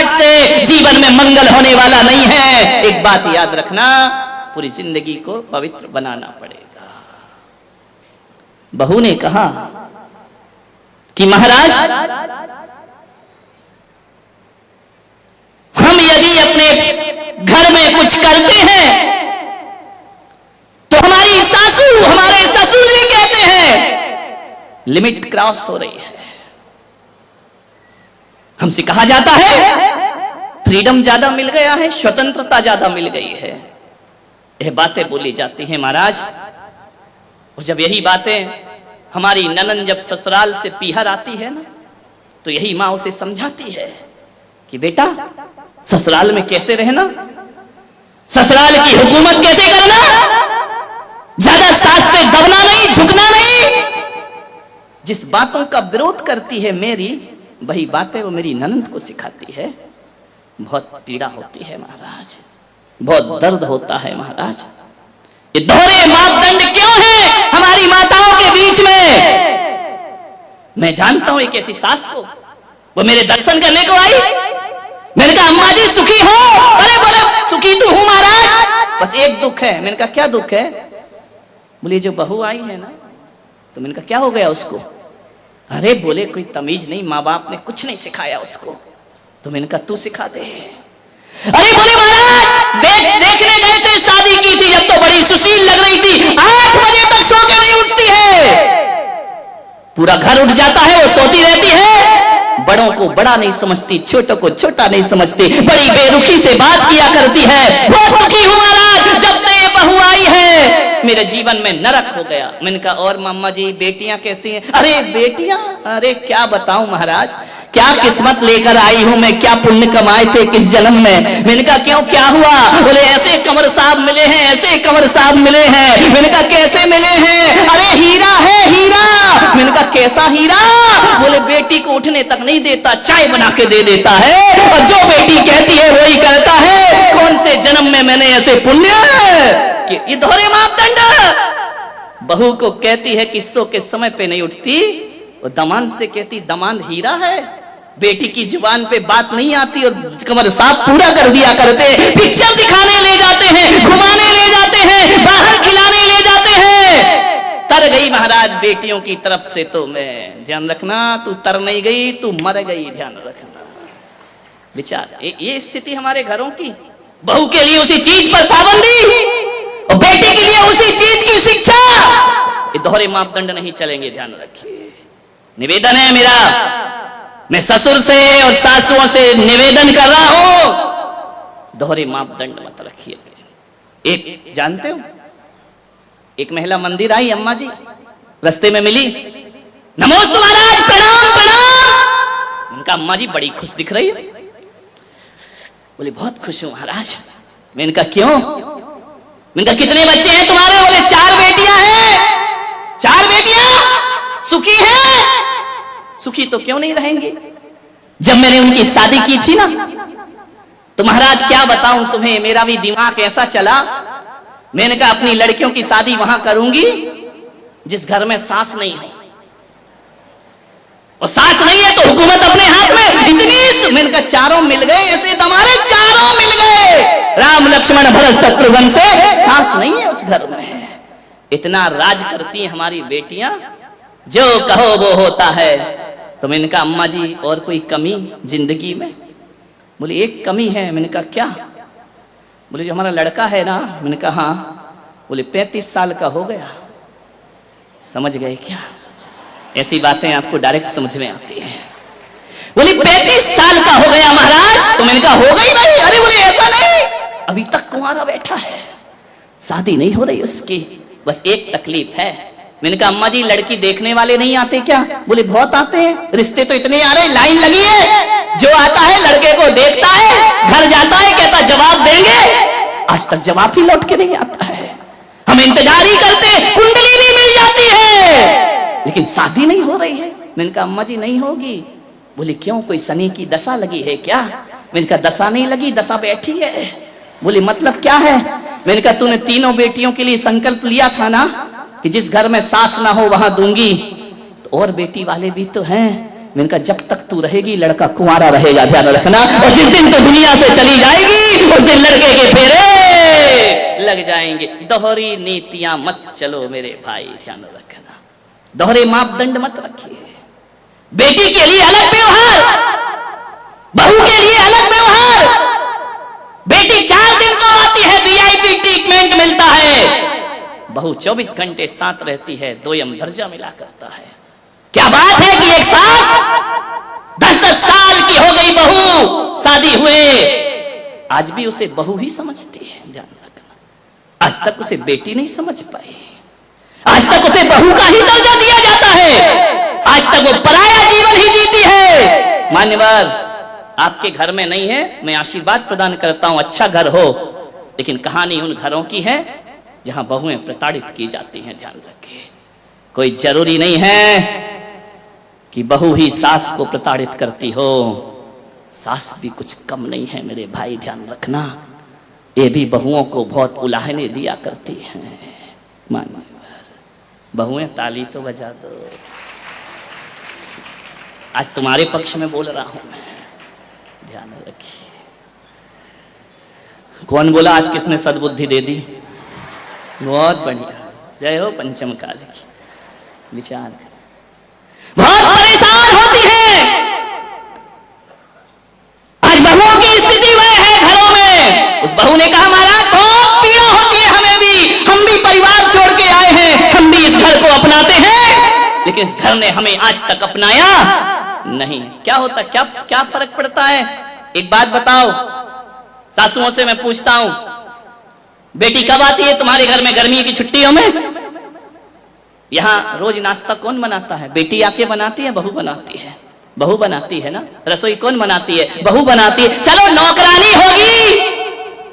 Fight से जीवन में मंगल होने वाला नहीं है। एक बात याद रखना, पूरी जिंदगी को पवित्र बनाना पड़ेगा। बहू ने कहा कि महाराज, हम यदि अपने घर में कुछ करते हैं तो हमारी सासू, हमारे ससुर जी कहते हैं लिमिट क्रॉस हो रही है। हमसे कहा जाता है फ्रीडम ज्यादा मिल गया है, स्वतंत्रता ज्यादा मिल गई है। यह बातें बोली जाती हैं महाराज। और जब यही बातें हमारी ननन जब ससुराल से पीहर आती है ना, तो यही माँ उसे समझाती है कि बेटा ससुराल में कैसे रहना, ससुराल की हुकूमत कैसे करना, ज्यादा सास से दबना नहीं, झुकना नहीं। जिस बातों का विरोध करती है मेरी, वही बातें वो मेरी ननंद को सिखाती है। बहुत पीड़ा होती है महाराज, बहुत दर्द होता है महाराज। ये दोहरे मापदंड क्यों है हमारी माताओं के बीच में? मैं जानता हूं एक ऐसी सास को, वो मेरे दर्शन करने को आई। मैंने कहा अम्मा जी सुखी हो? अरे बोले सुखी तो हूं महाराज, बस एक दुख है। मैंने कहा क्या दुख है? बोले जो बहू आई है ना, तो मैंने कहा क्या हो गया उसको? अरे बोले कोई तमीज नहीं, माँ बाप ने कुछ नहीं सिखाया उसको। तो मैंने कहा तू सिखा दे। अरे बोले महाराज देखने गए थे, शादी की थी जब तो बड़ी सुशील लग रही थी, 8 बजे तक सो के नहीं उठती है, पूरा घर उठ जाता है, वो सोती रहती है, बड़ों को बड़ा नहीं समझती, छोटों को छोटा नहीं समझती, बड़ी बेरुखी से बात किया करती है। बहुत दुखी हूं महाराज, जब से ये बहू आई है मेरे जीवन में नरक हो गया। मैंने कहा और मामा जी बेटियां कैसी हैं? अरे बेटियां, अरे क्या बताऊं महाराज, क्या किस्मत लेकर आई हूं मैं, क्या पुण्य कमाए थे किस जन्म में। मैंने कहा क्यों क्या हुआ? बोले ऐसे कंवर साहब मिले हैं, ऐसे कंवर साहब मिले हैं। मैंने कहा कैसे मिले हैं? अरे हीरा है हीरा। मैंने कहा कैसा हीरा? बोले बेटी को उठने तक नहीं देता, चाय बना के दे देता है, और जो बेटी कहती है वही करता है। कौन से जन्म में मैंने ऐसे पुण्य कि ये दोहरे मापदंड। बहू को कहती है किस्सों के समय पे नहीं उठती, और दमाद से कहती दमाद हीरा है। बेटी की जुबान पे बात नहीं आती और कंवर साहब पूरा कर दिया करते। पिक्चर दिखाने ले जाते हैं, घुमाने ले जाते हैं, बाहर खिलाने ले जाते हैं। तर गई महाराज बेटियों की तरफ से। तो मैं ध्यान रखना, तू तर नहीं गई, तू मर गई, ध्यान रखना। विचार ये स्थिति हमारे घरों की। बहू के लिए उसी चीज पर पाबंदी और बेटी के लिए उसी चीज की शिक्षा। ये दोहरे मापदंड नहीं चलेंगे, ध्यान रखिए। निवेदन है मेरा, मैं ससुर से और सासुओं से निवेदन कर रहा हूं, दोहरे मापदंड मत रखिए। एक जानते हो, एक महिला मंदिर आई, अम्मा जी रास्ते में मिली, नमोस्तु महाराज, प्रणाम प्रणाम। उनका अम्मा जी बड़ी खुश दिख रही है। बोले बहुत खुश हूं महाराज। मैंने कहा क्यों? मैंने कहा कितने बच्चे हैं तुम्हारे? बोले 4 बेटियां हैं। 4 बेटियां सुखी हैं? सुखी तो क्यों नहीं रहेंगी? जब मैंने उनकी शादी की थी ना, तो महाराज क्या बताऊं तुम्हें, मेरा भी दिमाग ऐसा चला। मैंने कहा अपनी लड़कियों की शादी वहां करूंगी जिस घर में सास नहीं हो, और सास नहीं है तो हुकूमत अपने हाथ में। इतनी मैंने कहा 4 मिल गए, ऐसे हमारे 4 मिल गए, राम लक्ष्मण भरत शत्रुघ्न से। सास नहीं है उस घर में। इतना राज करती हैं हमारी बेटियां, जो कहो वो होता है। तो मैंने कहा अम्मा जी और कोई कमी जिंदगी में? बोले एक कमी है। मैंने कहा क्या? बोले जो हमारा लड़का है ना। मैंने कहा हाँ। बोले 35 साल का हो गया। समझ गए क्या? ऐसी बातें आपको डायरेक्ट समझ में आती है। बोले 35 साल का हो गया महाराज। तो मैंने कहा हो गई नहीं। अरे बोले ऐसा नहीं, अभी तक कुंवारा बैठा है, शादी नहीं हो रही उसकी, बस एक तकलीफ है। मैंने कहा अम्मा जी लड़की देखने वाले नहीं आते क्या? बोले बहुत आते हैं, रिश्ते तो इतने आ रहे, लाइन लगी है। जो आता है लड़के को देखता है, घर जाता है, कहता जवाब देंगे, आज तक जवाब ही लौट के नहीं आता है। हम इंतजार ही करते, कुंडली भी मिल जाती है, लेकिन शादी नहीं हो रही है। मैंने कहा अम्मा जी नहीं होगी। बोले क्यों, कोई शनि की दशा लगी है क्या? मैंने कहा दशा नहीं लगी, दशा बैठी है। बोले मतलब क्या है? मैंने कहा तूने तीनों बेटियों के लिए संकल्प लिया था ना कि जिस घर में सास ना हो वहां दूंगी, तो और बेटी वाले भी तो हैं, मैंने कहा जब तक तू रहेगी लड़का कुंवारा रहेगा, ध्यान रखना, और जिस दिन तो दुनिया से चली जाएगी उस दिन लड़के के फेरे लग जाएंगे। दोहरी नीतियां मत चलो मेरे भाई, ध्यान रखना, दोहरे मापदंड मत रखिए। बेटी के लिए अलग व्यवहार, बहू के लिए अलग व्यवहार। बेटी 4 दिन को आती है, वीआईपी ट्रीटमेंट मिलता है, बहू 24 घंटे साथ रहती है, 2 दर्जा मिला करता है। क्या बात है कि एक सास 10-10 साल की हो गई बहू, शादी हुए, आज भी उसे बहू ही समझती है, ध्यान रखना। आज तक उसे बेटी नहीं समझ पाई, आज तक उसे बहू का ही दर्जा दिया जाता है, आज तक वो पराया जीवन ही जीती है। मान्यवर, आपके घर में नहीं है, मैं आशीर्वाद प्रदान करता हूं, अच्छा घर हो, लेकिन कहानी उन घरों की है जहां बहुएं प्रताड़ित की जाती हैं, ध्यान रखिए। कोई जरूरी नहीं है कि बहू ही सास को प्रताड़ित करती हो, सास भी कुछ कम नहीं है मेरे भाई, ध्यान रखना, ये भी बहुओं को बहुत उलाहने दिया करती हैं। मानो बहुएं, ताली तो बजा दो, आज तुम्हारे पक्ष में बोल रहा हूं मैं, ध्यान रखिए। कौन बोला आज किसने सद्बुद्धि दे दी? बहुत बढ़िया, जय हो पंचम काल की। विचार बहुत परेशान होती है, आज बहुओं की स्थिति वह है घरों में। उस बहू ने कहा महाराज बहुत पीड़ा होती है हमें भी, हम भी परिवार छोड़ के आए हैं, हम भी इस घर को अपनाते हैं, लेकिन इस घर ने हमें आज तक अपनाया नहीं। क्या होता, क्या फर्क पड़ता है? एक बात बताओ, सासुओं से मैं पूछता हूं, बेटी कब आती है तुम्हारे घर में गर्मी की छुट्टियों में? यहां रोज नाश्ता कौन बनाता है? बेटी आके बनाती है, बहू बनाती है? बहू बनाती है ना। रसोई कौन बनाती है? बहू बनाती है। चलो नौकरानी होगी,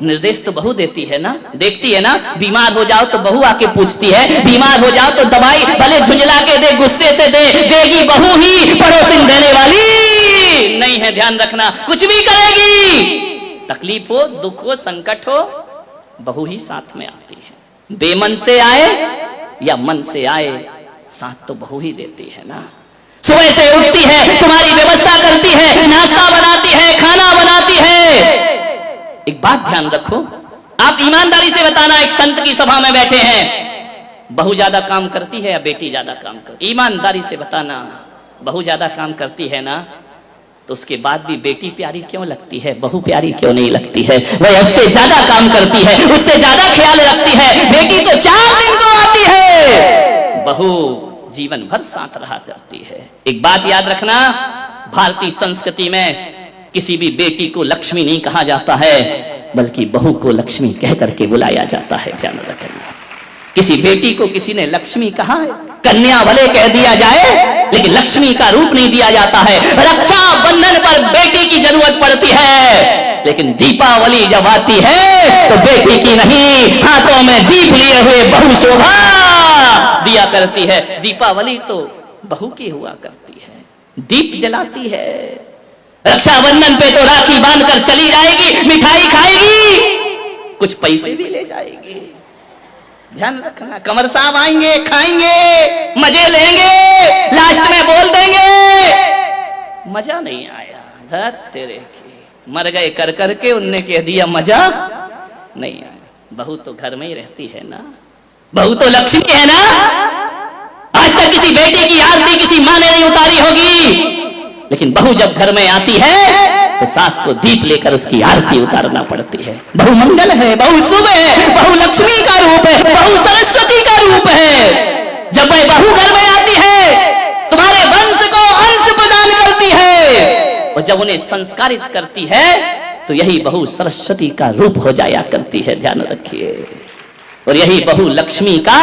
निर्देश तो बहू देती है ना, देखती है ना। बीमार हो जाओ तो बहू आके पूछती है, बीमार हो जाओ तो दवाई भले झुंझला के दे, गुस्से से दे, देगी बहू ही, पड़ोसिन देने वाली नहीं है, ध्यान रखना। कुछ भी करेगी, तकलीफ हो, दुख हो, संकट हो, बहू ही साथ में आती है। बेमन से आए या मन से आए, साथ तो बहू ही देती है ना। सुबह से उठती है, तुम्हारी व्यवस्था करती है, नाश्ता बनाती है, खाना बनाती है। एक बात ध्यान रखो, आप ईमानदारी से बताना, एक संत की सभा में बैठे हैं, बहू ज्यादा काम करती है या बेटी ज्यादा काम करती? ईमानदारी से बताना, बहू ज्यादा काम करती है ना, तो उसके बाद भी बेटी प्यारी क्यों लगती है, बहू प्यारी क्यों नहीं लगती है? वह उससे ज्यादा काम करती है, उससे ज्यादा ख्याल रखती है। बेटी तो 4 दिन को आती है, बहू जीवन भर साथ रहा करती है। एक बात याद रखना, भारतीय संस्कृति में किसी भी बेटी को लक्ष्मी नहीं कहा जाता है, बल्कि बहू को लक्ष्मी कह करके बुलाया जाता है, ध्यान रखना। किसी बेटी को किसी ने लक्ष्मी कहा है, कन्या भले कह दिया जाए, लेकिन लक्ष्मी का रूप नहीं दिया जाता है। रक्षा बंधन पर बेटी की जरूरत पड़ती है, लेकिन दीपावली जब आती है तो बेटी की नहीं, हाथों में दीप लिए हुए बहू शोभा दिया करती है। दीपावली तो बहू की हुआ करती है, दीप जलाती है। रक्षाबंधन पे तो राखी बांधकर चली जाएगी, मिठाई खाएगी, कुछ पैसे भी ले जाएगी, ध्यान रखना। कमर साहब आएंगे, खाएंगे, मजे लेंगे, लास्ट में बोल देंगे मजा नहीं आया, धत तेरे की, मर गए कर करके, उनने कह दिया मजा नहीं आया। बहू तो घर में ही रहती है ना, बहू तो लक्ष्मी है ना। आज तक किसी बेटी की आरती किसी माँ ने नहीं उतारी होगी, लेकिन बहू जब घर में आती है तो सास को दीप लेकर उसकी आरती उतारना पड़ती है। बहू मंगल है, बहू शुभ है, बहू लक्ष्मी का रूप है, बहू सरस्वती का रूप है। जब वह बहू घर में आती है, तुम्हारे वंश को अंश प्रदान करती है, और जब उन्हें संस्कारित करती है तो यही बहू सरस्वती का रूप हो जाया करती है, ध्यान रखिए। और यही बहू लक्ष्मी का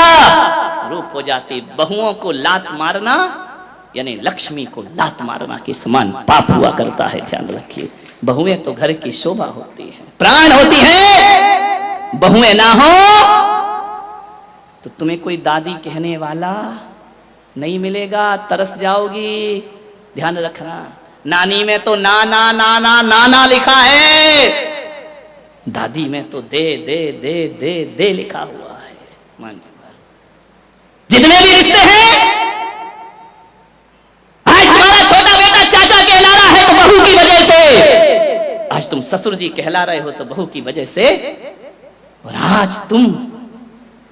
रूप हो जाती। बहुओं को लात मारना यानी लक्ष्मी को लात मारना के समान पाप हुआ करता है, ध्यान रखिए। बहुएं तो घर की शोभा होती है, प्राण होती है। बहुएं ना हो तो तुम्हें कोई दादी कहने वाला नहीं मिलेगा, तरस जाओगी, ध्यान रखना। नानी में तो ना ना ना ना ना ना लिखा है, दादी में तो दे दे दे दे दे लिखा हुआ है। मानिए जितने भी रिश्ते हैं, आज तुम्हारा छोटा बेटा आज तुम ससुर जी कहला रहे हो तो बहू की वजह से, और आज तुम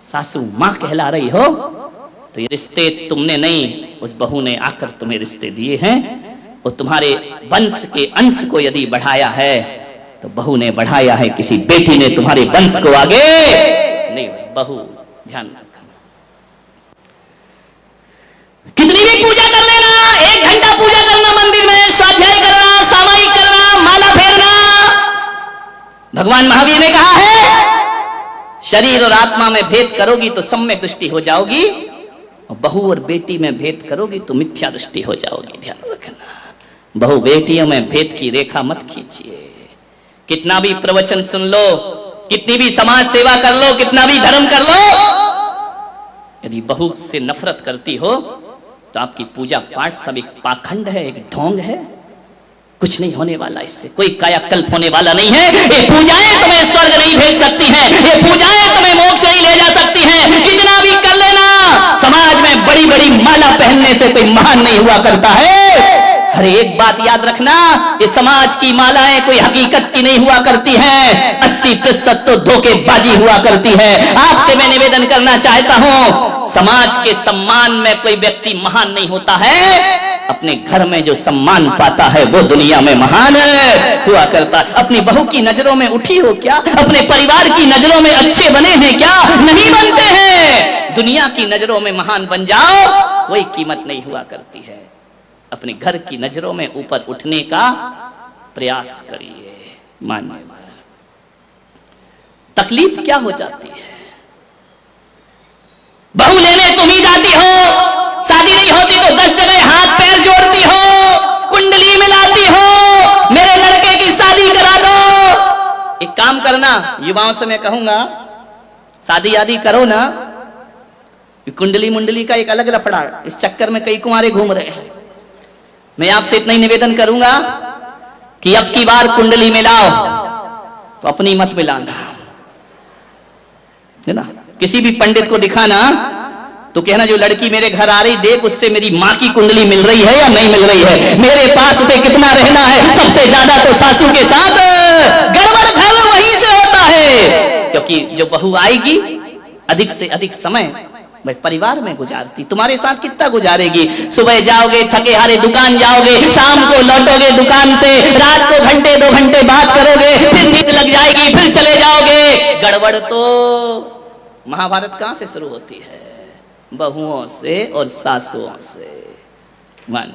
सासू माँ कहला रही हो तो ये रिश्ते तुमने नहीं, उस बहू ने आकर तुम्हें रिश्ते दिए हैं। और तुम्हारे वंश के अंश को यदि बढ़ाया है तो बहू ने बढ़ाया है, किसी बेटी ने तुम्हारे वंश को आगे नहीं। बहू ध्यान रखना, कितनी भी पूजा कर लेना, 1 घंटा पूजा करना, मंदिर में स्वाध्याय करना, सामायिक करना, माला फेरना, भगवान महावीर ने कहा है शरीर और आत्मा में भेद करोगी तो सम्यक दृष्टि हो जाओगी, और बहू और बेटी में भेद करोगी तो मिथ्या दृष्टि हो जाओगी। ध्यान रखना, बहू बेटियों में भेद की रेखा मत खींचिए। कितना भी प्रवचन सुन लो, कितनी भी समाज सेवा कर लो, कितना भी धर्म कर लो, यदि बहू से नफरत करती हो तो आपकी पूजा पाठ सब एक पाखंड है, एक ढोंग है, कुछ नहीं होने वाला, इससे कोई कायाकल्प होने वाला नहीं है। ये पूजाएं तुम्हें स्वर्ग नहीं भेज सकती हैं, ये पूजाएं तुम्हें मोक्ष नहीं ले जा सकती हैं। कितना भी कर लेना, समाज में बड़ी बड़ी माला पहनने से कोई महान नहीं हुआ करता है। हर एक बात याद रखना, ये समाज की मालाएं कोई हकीकत की नहीं हुआ करती हैं, 80% तो धोखेबाजी हुआ करती है। आपसे मैं निवेदन करना चाहता हूं, समाज के सम्मान में कोई व्यक्ति महान नहीं होता है, अपने घर में जो सम्मान पाता है वो दुनिया में महान हुआ करता है। अपनी बहू की नजरों में उठी हो क्या? अपने परिवार की नजरों में अच्छे बने हैं क्या? नहीं बनते हैं। दुनिया की नजरों में महान बन जाओ, कोई कीमत नहीं हुआ करती है। अपने घर की नजरों में ऊपर उठने का प्रयास करिए। मानिए, तकलीफ क्या हो जाती है? बहू लेने तुम ही जाती हो, शादी नहीं होती तो 10 जगह हाथ पैर जोड़ती हो, कुंडली मिलाती हो, मेरे लड़के की शादी करा दो। एक काम करना, युवाओं से मैं कहूंगा, शादी आदि करो ना, कुंडली मुंडली का एक अलग लफड़ा, इस चक्कर में कई कुंवारे घूम रहे हैं। मैं आपसे इतना ही निवेदन करूंगा कि अब की बार कुंडली मिलाओ तो अपनी मत मिलाना, है ना। किसी भी पंडित को दिखाना तो कहना जो लड़की मेरे घर आ रही, देख उससे मेरी माँ की कुंडली मिल रही है या नहीं मिल रही है, मेरे पास उसे कितना रहना है, सबसे ज्यादा तो सासू के साथ गड़बड़ घर वहीं से होता है। क्योंकि जो बहू आएगी अधिक से अधिक समय भाई परिवार में गुजारती, तुम्हारे साथ कितना गुजारेगी? सुबह जाओगे थके हारे दुकान जाओगे, शाम को लौटोगे दुकान से, रात को घंटे 2 घंटे बात करोगे, फिर नींद लग जाएगी, फिर चले जाओगे। गड़बड़ तो महाभारत कहां से शुरू होती है? बहुओं से और सासुओं से। मान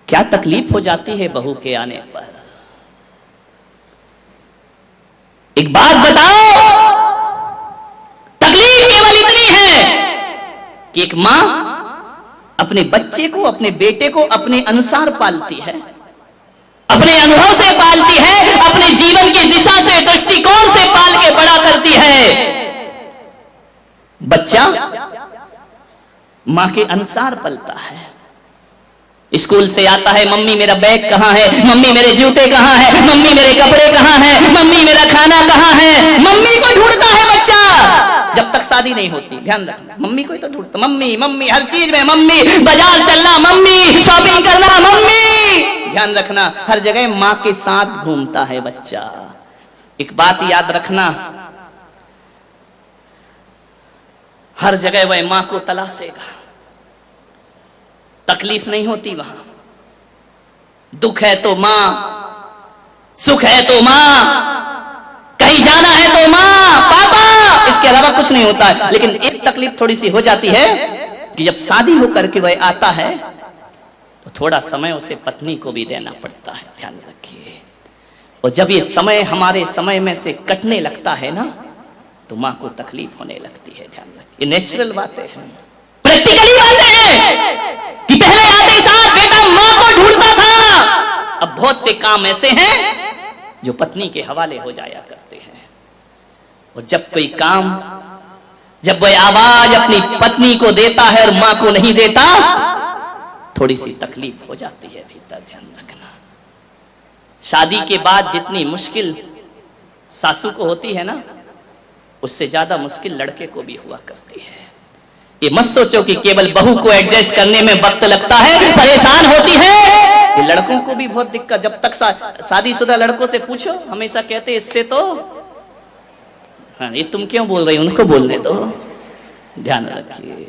क्या तकलीफ हो जाती है बहू के आने पर? एक बात बताओ, तकलीफ केवल इतनी है कि एक मां अपने बच्चे को, अपने बेटे को अपने अनुसार पालती है, अपने अनुभव से पालती है, अपने जीवन की दिशा से, दृष्टिकोण से पाल के बड़ा करती है। बच्चा मां के अनुसार पलता है। स्कूल से आता है, मम्मी मेरा बैग कहां है, मम्मी मेरे जूते कहां है, मम्मी मेरे कपड़े कहां है, मम्मी मेरा खाना कहां है, मम्मी को ढूंढता है बच्चा। जब तक शादी नहीं होती, ध्यान रखना, मम्मी को ही तो ढूंढता, मम्मी मम्मी हर चीज में मम्मी, बाजार चलना मम्मी, शॉपिंग करना मम्मी। ध्यान रखना, हर जगह मां के साथ घूमता है बच्चा। एक बात याद रखना, हर जगह वह मां को तलाशेगा, तकलीफ नहीं होती वहां। दुख है तो मां, सुख है तो मां, कहीं जाना है तो मां पापा, इसके अलावा कुछ नहीं होता है। लेकिन एक तकलीफ थोड़ी सी हो जाती है कि जब शादी होकर के वह आता है तो थोड़ा समय उसे पत्नी को भी देना पड़ता है। ध्यान रखिए, और जब ये समय हमारे समय में से कटने लगता है ना, तो मां को तकलीफ होने लगती है। ध्यान रखिए, ये नेचुरल बातें हैं, प्रैक्टिकली बातें हैं कि पहले आते साथ बेटा मां को ढूंढता था, अब बहुत से काम ऐसे हैं जो पत्नी के हवाले हो जाया करते हैं। और जब कोई काम, जब वह आवाज अपनी पत्नी को देता है और मां को नहीं देता, थोड़ी सी तकलीफ हो जाती है भीतर। ध्यान रखना, शादी के बाद जितनी मुश्किल सासू को होती है ना, उससे ज्यादा मुश्किल लड़के को भी हुआ करती है। ये मत सोचो कि केवल बहू को एडजस्ट करने में वक्त लगता है, परेशान होती है, ये लड़कों को भी बहुत दिक्कत, जब तक शादीशुदा लड़कों से पूछो हमेशा कहते इससे तो, हाँ ये तुम क्यों बोल रही, उनको बोलने दो। ध्यान रखिए।